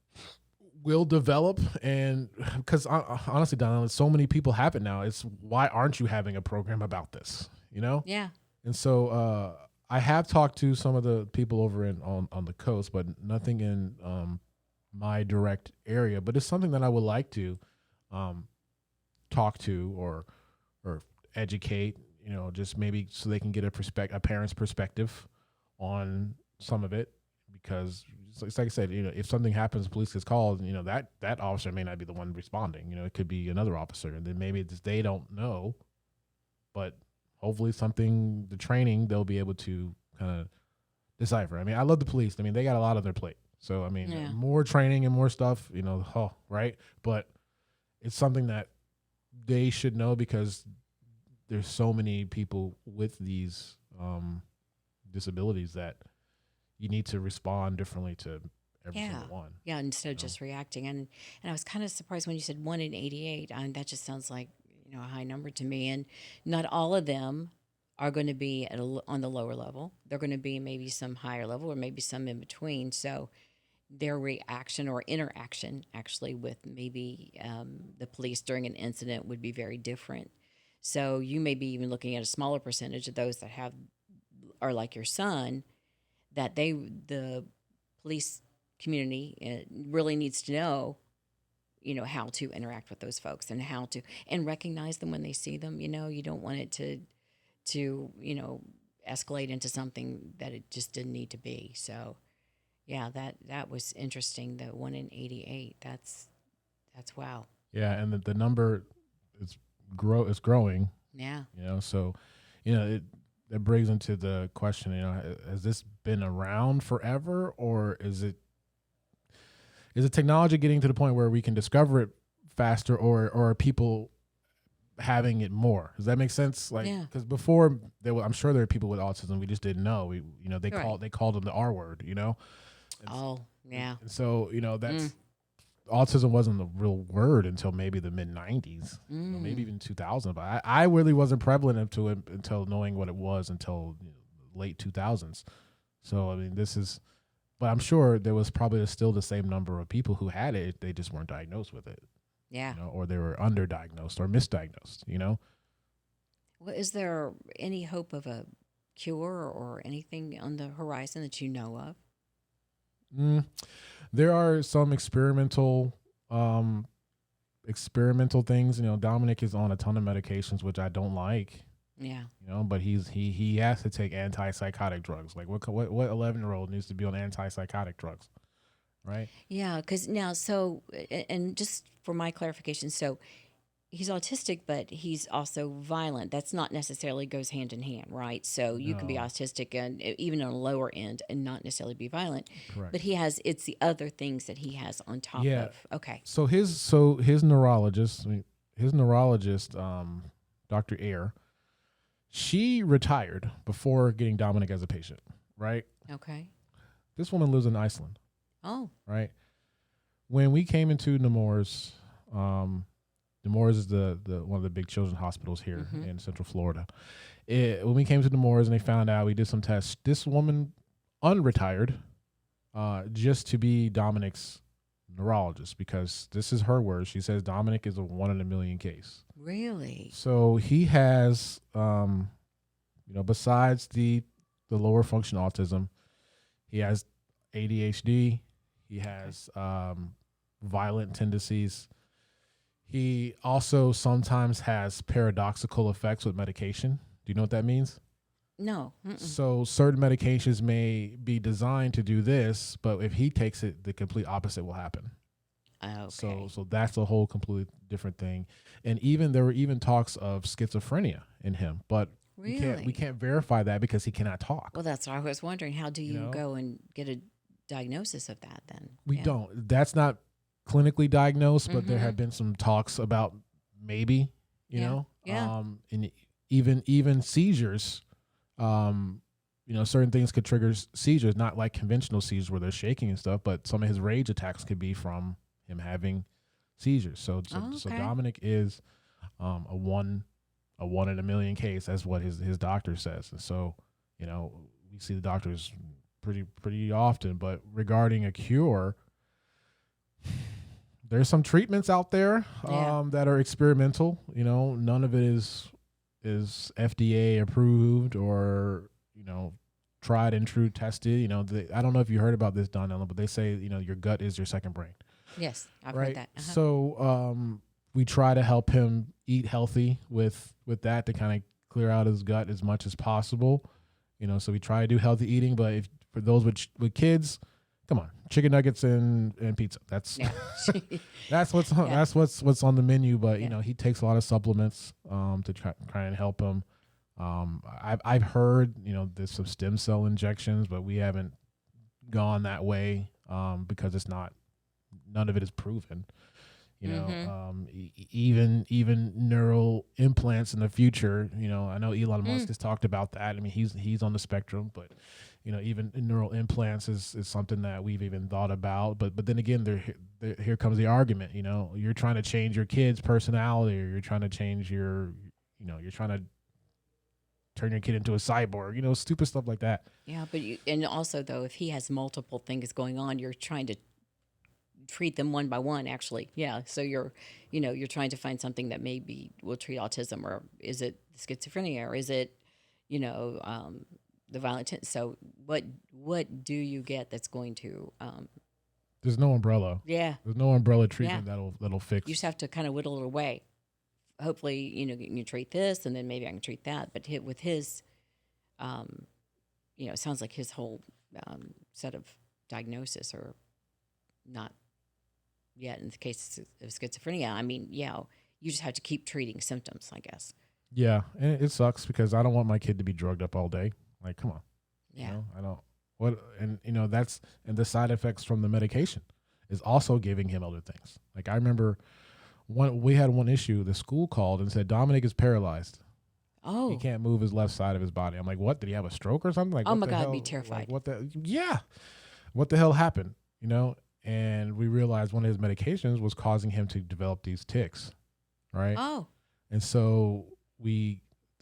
will develop, and because honestly, Donald, so many people have it now. It's why aren't you having a program about this? You know? Yeah. And so I have talked to some of the people over on the coast, but nothing in my direct area. But it's something that I would like to. um, talk to or educate, just maybe so they can get a parent's perspective on some of it, because it's like I said, if something happens, police is called, that officer may not be the one responding. It could be another officer, and then maybe they don't know, but hopefully the training, they'll be able to kind of decipher. I mean, I love the police. I mean, they got a lot on their plate. So, I mean, Yeah. more training and more stuff, right? But it's something that they should know, because there's so many people with these disabilities that you need to respond differently to every Yeah. single one. Yeah. Instead of You know? just reacting. And I was kind of surprised when you said 1 in 88. I mean, that just sounds like, a high number to me. And not all of them are going to be on the lower level. They're going to be maybe some higher level or maybe some in between. So their reaction or interaction actually with maybe the police during an incident would be very different. So you may be even looking at a smaller percentage of those that are like your son, that the police community really needs to know, how to interact with those folks and how to and recognize them when they see them. You don't want it to escalate into something that it just didn't need to be. So yeah, that was interesting. The 1 in 88. That's wow. Yeah, and the number is growing. Yeah. So that brings into the question. Has this been around forever, or is the technology getting to the point where we can discover it faster, or are people having it more? Does that make sense? Like, Yeah. because before I'm sure there are people with autism we just didn't know. They Right. called them the R word. Oh yeah. And so that's Mm. autism wasn't the real word until maybe the mid '90s, maybe Mm. even 2000. But I really wasn't prevalent into it until knowing what it was until late 2000s. So I mean, but I'm sure there was probably still the same number of people who had it. They just weren't diagnosed with it, Yeah. or they were underdiagnosed or misdiagnosed. Well, is there any hope of a cure or anything on the horizon that you know of? Mm, there are some um, experimental things. Dominic is on a ton of medications, which I don't like. Yeah. But he has to take antipsychotic drugs. Like what 11-year-old needs to be on antipsychotic drugs, right? Yeah, because now, so, and just for my clarification, so he's autistic, but he's also violent. That's not necessarily goes hand in hand, right? So you can be No, autistic and even on a lower end and not necessarily be violent, but correct. it's the other things that he has on top Yeah. of. Okay. So his neurologist, Dr. Ayer, she retired before getting Dominic as a patient, right? Okay. This woman lives in Iceland, Oh, right? When we came into Nemours, Nemours is the one of the big children's hospitals here mm-hmm. in Central Florida. When we came to Nemours and they found out, we did some tests. This woman unretired, just to be Dominic's neurologist, because this is her words. She says Dominic is a 1 in a million case. Really? So he has, besides the lower function autism, he has ADHD. He has violent tendencies. He also sometimes has paradoxical effects with medication. Do you know what that means? No. Mm-mm. So certain medications may be designed to do this, but if he takes it, the complete opposite will happen. Okay. So that's a whole completely different thing. And there were even talks of schizophrenia in him, but Really? we can't verify that because he cannot talk. Well, that's what I was wondering. How do you know? go and get a diagnosis of that then? We Yeah. don't. That's not clinically diagnosed, but there Mhm. have been some talks about maybe, Yeah. Yeah. and even seizures. Certain things could trigger seizures, not like conventional seizures where they're shaking and stuff, but some of his rage attacks could be from him having seizures. So Oh, so okay. Dominic is a 1 in a million case. That's what his doctor says. And so, we see the doctors pretty often. But regarding a cure, there's some treatments out there Yeah. that are experimental. None of it is FDA approved or tried and true tested. I don't know if you heard about this, Don Ellen, but they say your gut is your second brain. Yes, I've Right. heard that. Uh-huh. So we try to help him eat healthy with that to kind of clear out his gut as much as possible. So we try to do healthy eating, but if for those with kids, come on, chicken nuggets and pizza. That's Yeah. that's what's on, Yeah. that's what's on the menu. But Yeah. he takes a lot of supplements to try and help him. I've heard there's some stem cell injections, but we haven't gone that way because it's not, none of it is proven. Even neural implants in the future. I know Elon Musk has talked about that. I mean, he's on the spectrum, but even neural implants is something that we've even thought about. But then again, here comes the argument. You're trying to change your kid's personality, or you're trying to change you're trying to turn your kid into a cyborg. Stupid stuff like that. Yeah, but and also though, if he has multiple things going on, you're trying to treat them one by one. Actually, yeah. So you're trying to find something that maybe will treat autism, or is it schizophrenia, or is it, the violent. So what do you get that's going to, There's no umbrella. yeah, There's no umbrella yeah. treatment that'll fix. You just have to kind of whittle it away. Hopefully, you treat this, and then maybe I can treat that. But with his, it sounds like his whole set of diagnosis are not yet in the case of schizophrenia. I mean, yeah, you just have to keep treating symptoms, I guess. Yeah, and it sucks because I don't want my kid to be drugged up all day. Like, come on. Yeah. I don't. What and that's and the side effects from the medication is also giving him other things. Like I remember we had one issue. The school called and said Dominic is paralyzed. Oh. He can't move his left side of his body. I'm like, what? Did he have a stroke or something? Like, oh what my the God, hell? I'd be terrified. Like, what the? Yeah. What the hell happened? And we realized one of his medications was causing him to develop these tics, right? Oh. And so the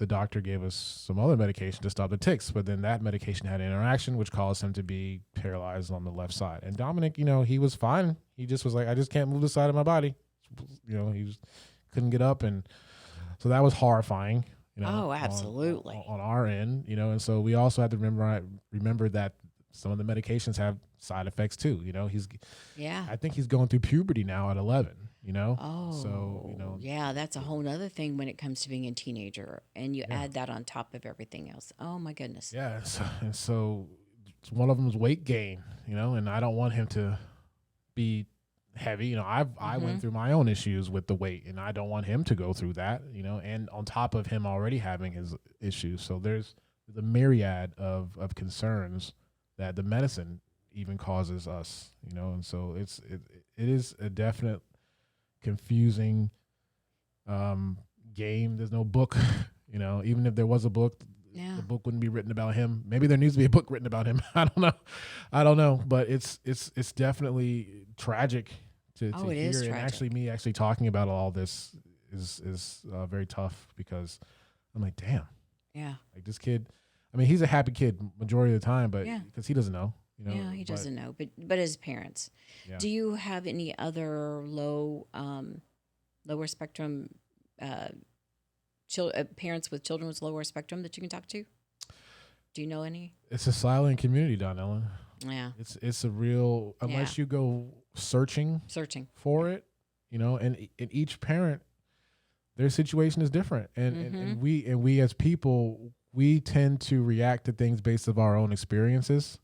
doctor gave us some other medication to stop the tics, but then that medication had an interaction which caused him to be paralyzed on the left side. And Dominic, he was fine. He just was like, I just can't move the side of my body. Couldn't get up, and so that was horrifying. Oh, absolutely. On our end, and so we also had to remember that some of the medications have side effects too. I think he's going through puberty now at 11. Oh. So yeah, that's a whole nother thing when it comes to being a teenager, and you add that on top of everything else. Oh my goodness. Yeah, so one of them is weight gain. And I don't want him to be heavy. I went through my own issues with the weight, and I don't want him to go through that. And on top of him already having his issues, so there's the myriad of concerns that the medicine even causes us. And so it is a definite confusing game. There's no book. Even if there was a book, Yeah. the book wouldn't be written about him. Maybe there needs to be a book written about him. I don't know. But it's definitely tragic to Oh, it hear. is And tragic. me talking about all this is very tough because I'm like, damn, Yeah. like this kid. I mean, he's a happy kid majority of the time, but Yeah. because he doesn't know. Yeah, he doesn't know, but as parents, Yeah. do you have any other lower spectrum parents with children with lower spectrum that you can talk to? Do you know any? It's a silent community, Don Ellen. Yeah, It's a real, unless you go searching searching. for it, and each parent, their situation is different, and we as people, we tend to react to things based on our own experiences.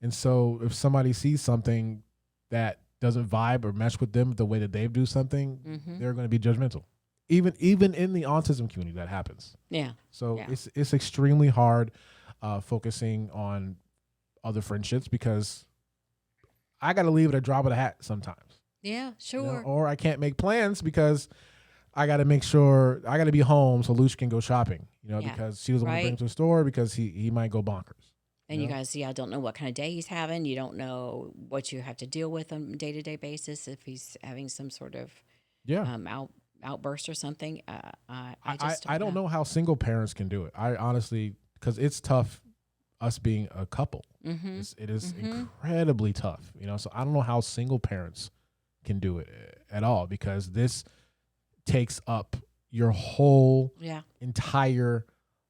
And so if somebody sees something that doesn't vibe or mesh with them the way that they do something, they're going to be judgmental. Even in the autism community, that happens. Yeah. So Yeah. it's extremely hard focusing on other friendships because I got to leave at a drop of the hat sometimes. Yeah, sure. Or I can't make plans because I got to make sure I got to be home so Lucia can go shopping, Yeah. because she doesn't want to bring him Right. to the store because he might go bonkers. And you guys, don't know what kind of day he's having. You don't know what you have to deal with on a day-to-day basis if he's having some sort of Yeah. outburst or something. I I just don't know how single parents can do it. I honestly, because it's tough, us being a couple. Mm-hmm. It is incredibly tough, So I don't know how single parents can do it at all because this takes up your whole entire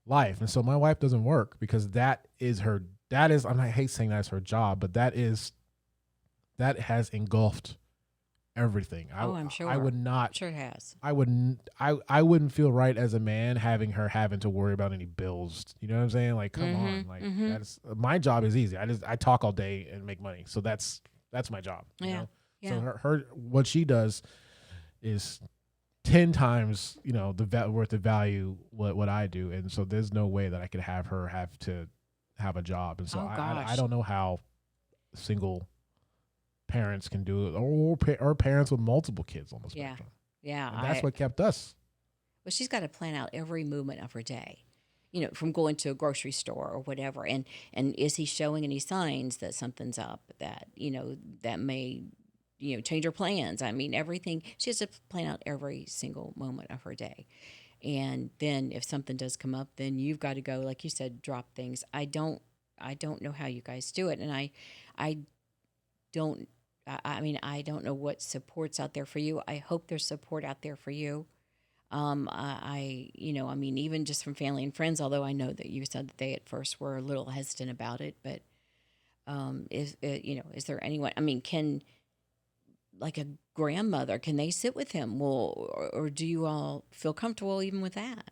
life. And so my wife doesn't work because I hate saying that's her job, but that has engulfed everything. Oh, I'm I sure. would not. I'm sure it has. I wouldn't feel right as a man having to worry about any bills. You know what I'm saying? Like, come on, Mm-hmm. like Mm-hmm. that's my job is easy. I talk all day and make money, so that's my job. You Yeah. know, so Yeah. her what she does is 10 times worth of value what I do, and so there's no way that I could have her have to have a job, and so Oh I gosh. don't know how single parents can do it, or parents with multiple kids on the Yeah. spectrum, Yeah. and that's what kept us. Well, she's got to plan out every movement of her day. From going to a grocery store or whatever. And is he showing any signs that something's up that, that may, change her plans? I mean, everything. She has to plan out every single moment of her day. And then if something does come up, then you've got to go, like you said, drop things. I don't know how you guys do it. And I don't, I mean, I don't know what support's out there for you. I hope there's support out there for you. I mean, even just from family and friends, although I know that you said that they at first were a little hesitant about it, but is there anyone? I mean, can like a grandmother, can they sit with him? Well, or do you all feel comfortable even with that?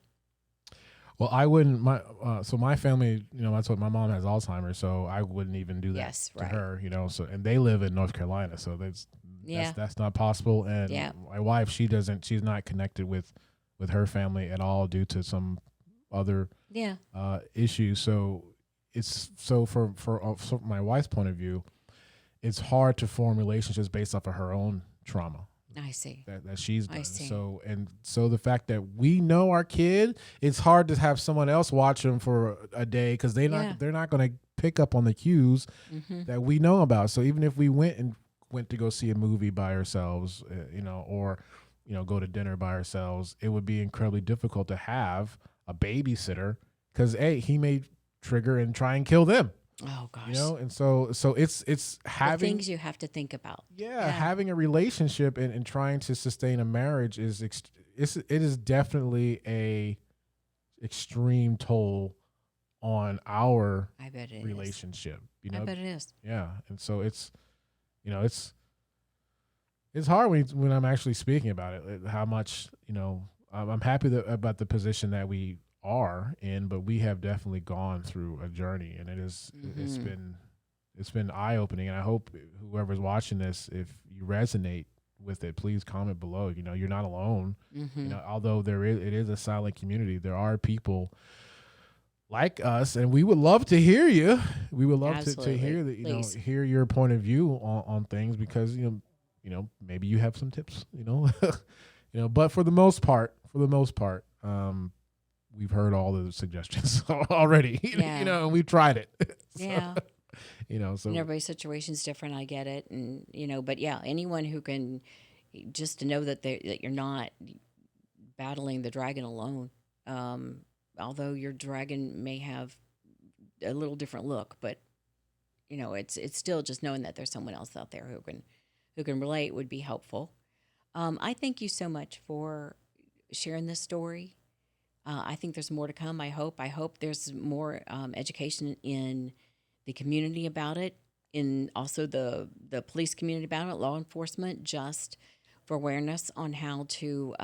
Well, I wouldn't. My family, that's what my mom has Alzheimer's, so I wouldn't even do that Yes, to right. her. So and they live in North Carolina, so Yeah, that's not possible. And yeah, my wife, she's not connected with her family at all due to some other yeah. issues. So it's from my wife's point of view, it's hard to form relationships based off of her own trauma I see. that she's I done. see. So the fact that we know our kid, it's hard to have someone else watch them for a day because Yeah. they're not going to pick up on the cues Mm-hmm. that we know about. So even if we went to go see a movie by ourselves, or go to dinner by ourselves, it would be incredibly difficult to have a babysitter because he may trigger and try and kill them. Oh gosh, And so it's the having things you have to think about. yeah, Yeah, having a relationship and trying to sustain a marriage it is definitely a extreme toll on our I bet it is. relationship. I bet it is. Yeah, and so you know it's hard when I'm actually speaking about it. How much I'm happy about the position that we are in, but we have definitely gone through a journey, and Mm-hmm. it's been eye opening. And I hope whoever's watching this, if you resonate with it, please comment below. You're not alone. Mm-hmm. Although it is a silent community, there are people like us, and we would love to hear you. We would love to Absolutely. hear that, Please. hear your point of view on things, because maybe you have some tips, but for the most part, we've heard all the suggestions already, Yeah. and we've tried it. So, Yeah. And so everybody's situation's different. I get it. And, but yeah, anyone who can just to know that you're not battling the dragon alone. Um, Although your dragon may have a little different look, but it's still just knowing that there's someone else out there who can relate would be helpful. I thank you so much for sharing this story. I think there's more to come. I hope there's more education in the community about it, in also the police community about it, law enforcement, just for awareness on how to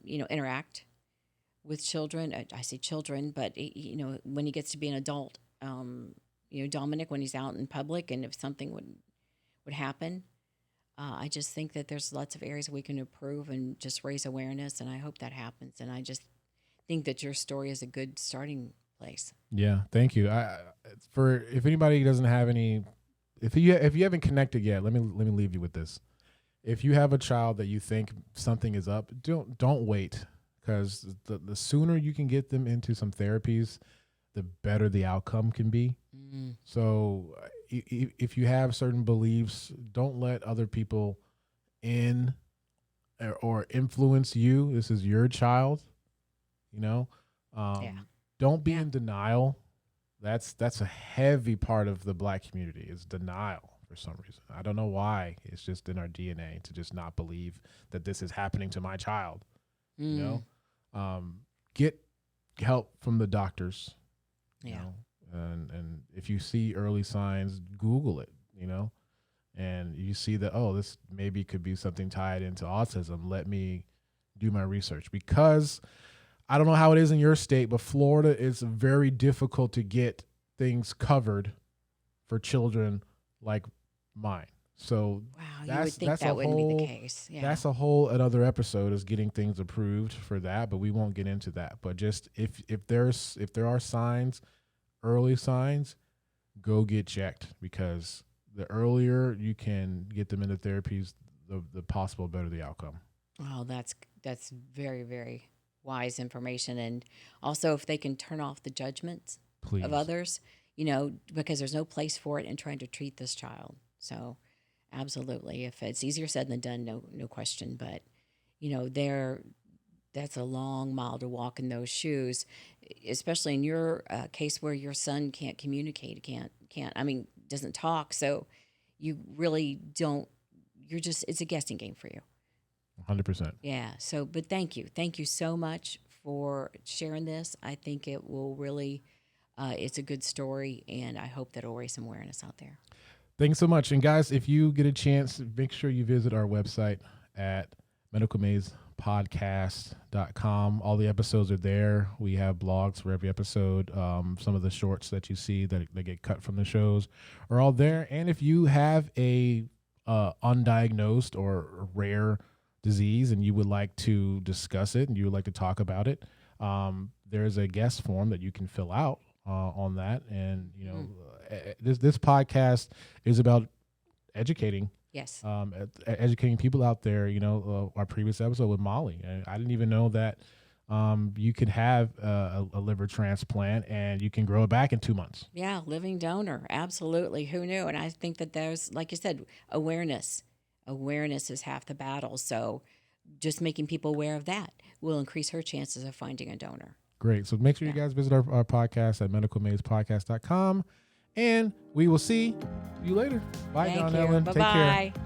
interact with children. I say children, but when he gets to be an adult, Dominic, when he's out in public, and if something would happen, I just think that there's lots of areas we can improve and just raise awareness, and I hope that happens. And I just think that your story is a good starting place. yeah, thank you. For if anybody doesn't have any, if you haven't connected yet, let me leave you with this. If you have a child that you think something is up, don't wait, because the sooner you can get them into some therapies, the better the outcome can be. Mm, So if you have certain beliefs, don't let other people in or influence you. This is your child, you know. yeah, Don't be yeah, in denial. That's a heavy part of the Black community, is denial for some reason. I don't know why. It's just in our DNA to just not believe that this is happening to my child. You mm, know, get help from the doctors. You yeah, know, and if you see early signs, Google it. You know, and you see that, oh, this maybe could be something tied into autism, let me do my research. Because I don't know how it is in your state, but Florida is very difficult to get things covered for children like mine. So Wow, you would think that wouldn't be the case. Yeah. that's a whole another episode, is getting things approved for that, but we won't get into that. But just if there are signs, early signs, go get checked, because the earlier you can get them into therapies, the possible better the outcome. Oh, that's very, very wise information. And also, if they can turn off the judgments Please. of others, because there's no place for it in trying to treat this child. So, absolutely, if it's easier said than done, no question. But there, that's a long mile to walk in those shoes, especially in your case where your son can't communicate, can't. I mean, doesn't talk. So, you really don't. It's a guessing game for you. 100%. Yeah. So, but thank you so much for sharing this. I think it will really. It's a good story, and I hope that it'll raise some awareness out there. Thanks so much. And guys, if you get a chance, make sure you visit our website at medicalmazepodcast.com. All the episodes are there. We have blogs for every episode. Some of the shorts that you see that get cut from the shows are all there. And if you have a undiagnosed or rare disease and you would like to discuss it and you would like to talk about it, there's a guest form that you can fill out on that. And this podcast is about educating. Yes. Educating people out there. Our previous episode with Molly, I didn't even know that you could have a liver transplant and you can grow it back in 2 months. Yeah, living donor, absolutely. Who knew? And I think that there's, like you said, awareness is half the battle. So just making people aware of that will increase her chances of finding a donor. Great. So make sure you guys visit our podcast at medicalmazepodcast.com, and we will see you later. Bye, Thank Don you. Ellen. Bye-bye. Take care.